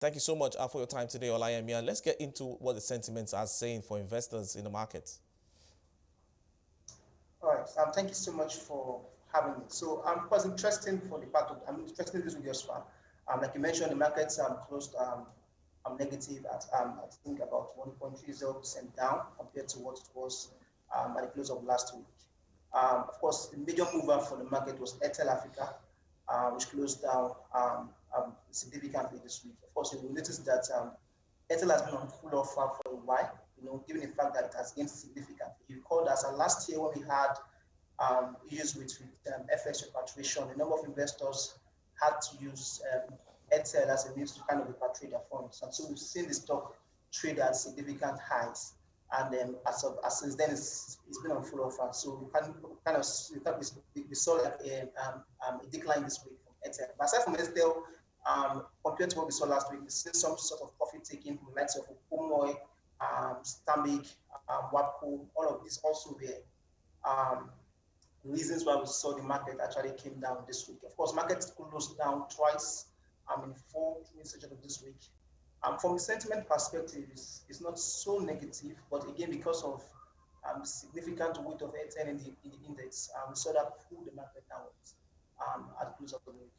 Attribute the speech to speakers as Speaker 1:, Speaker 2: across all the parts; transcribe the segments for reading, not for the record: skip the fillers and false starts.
Speaker 1: Thank you so much for your time today, Olayemi. And let's get into what the sentiments are saying for investors in the market.
Speaker 2: All right. Thank you so much for having me. So, it was interesting for the part of, I'm interested in this video as well. Like you mentioned, the markets closed negative at, I think about 1.30% down compared to what it was at the close of last week. Of course, the major mover for the market was Airtel Africa, which closed down significantly this week. Of course, you will notice that Airtel has been on full offer for a while, given the fact that it has gained significantly. You recall that last year when we had issues with FX repatriation, a number of investors had to use Airtel as a means to kind of repatriate their funds. And so we've seen the stock trade at significant highs. And as since then, it's been on full offer. So we saw like a decline this week from Airtel. But aside from Airtel, compared to what we saw last week, we've seen some sort of profit taking from the likes of Omoy, Stanbic, WAPCO, all of these also were reasons why we saw the market actually came down this week. Of course, markets closed down twice in 4 sessions of this week. From the sentiment perspective, it's not so negative, but again, because of the significant weight of Airtel in the index, we saw that pull the market downwards at the close of the week.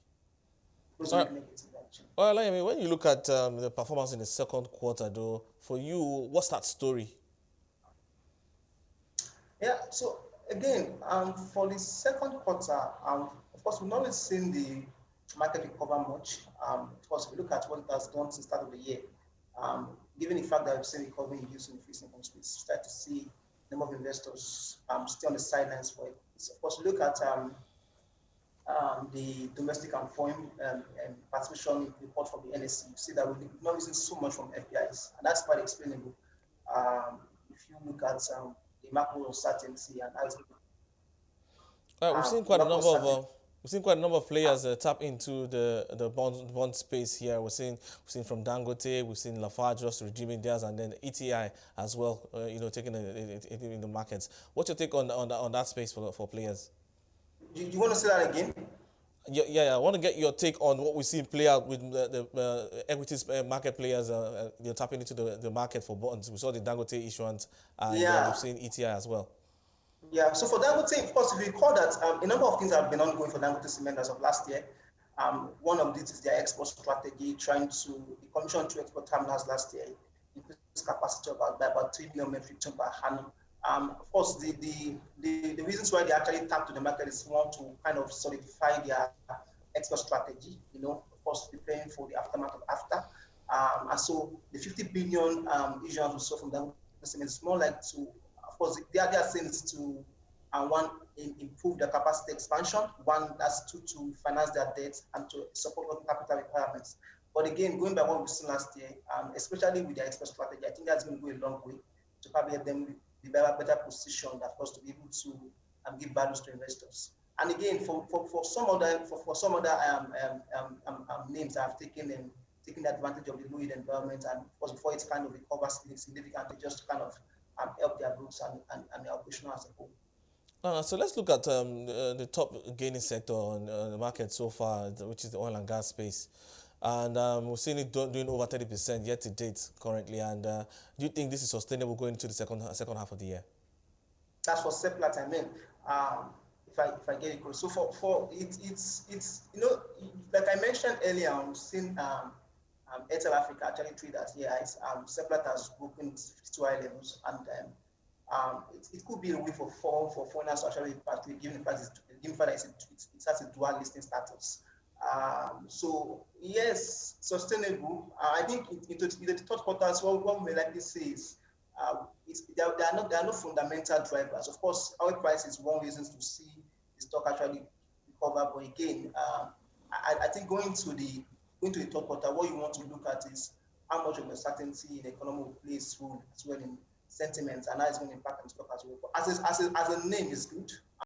Speaker 1: Well, I mean, when you look at the performance in the second quarter, though, for you, what's that story?
Speaker 2: Yeah, so again, for the second quarter, of course, we've not really seen the market recover much. Of course, if we look at what it has done since the start of the year, given the fact that we've seen recovery in use in the fixed income space, start to see a number of investors stay on the sidelines for it. So of course, look at the domestic and foreign participation report from the NSE. You see that we're not using so much from FPIs, and that's quite explainable. If you look at the macro uncertainty and how it's
Speaker 1: we've seen quite a number of players tap into the bond space here. We've seen from Dangote, we've seen Lafarge just redeeming theirs, and then ETI as well, taking it in the markets. What's your take on that space for players?
Speaker 2: You want to say that again?
Speaker 1: Yeah. I want to get your take on what we see play out with the equities market players tapping into the market for bonds. We saw the Dangote issuance, and we've seen ETI as well.
Speaker 2: Yeah, so for Dangote, of course, if you recall that a number of things have been ongoing for Dangote Cement as of last year. One of these is their export strategy, the commission to export terminals last year increased capacity by about 3 million metric tons per annum. Of course, the reasons why they actually tap to the market is one to kind of solidify their export strategy, of course, preparing for the aftermath of AFTA. And so the 50 billion issuance we saw from Dangote Cement is more like to, of course, their saying is to, one, improve their capacity expansion, one, that's to finance their debt and to support working capital requirements. But again, going by what we've seen last year, especially with their export strategy, I think that's going to go a long way to probably help them be better positioned, of course, to be able to give values to investors. And again, for some other names that have taken advantage of the low yield environment, and of course before it kind of recovers significantly, just to kind of help their groups and their operation as a whole.
Speaker 1: So let's look at the top gaining sector on the market so far, which is the oil and gas space. And we've seen it doing over 30% year to date currently. And do you think this is sustainable going into the second half of the year?
Speaker 2: That's for Seplat, I mean. If I get it correct. So for it's like I mentioned earlier, I'm seeing Airtel Africa actually trade at highs. Seplat has broken 52 high levels, and it could be a way for foreigners to actually repatriate, given the fact it has a dual listing status. So yes, sustainable. I think in the third quarter, what we may likely say is there are no fundamental drivers. Of course, oil price is one reason to see the stock actually recover. But again, I think going to the third quarter, what you want to look at is how much of uncertainty in the economy will play through as well in sentiment, and how it's going to impact on the stock as well. But as a name is good.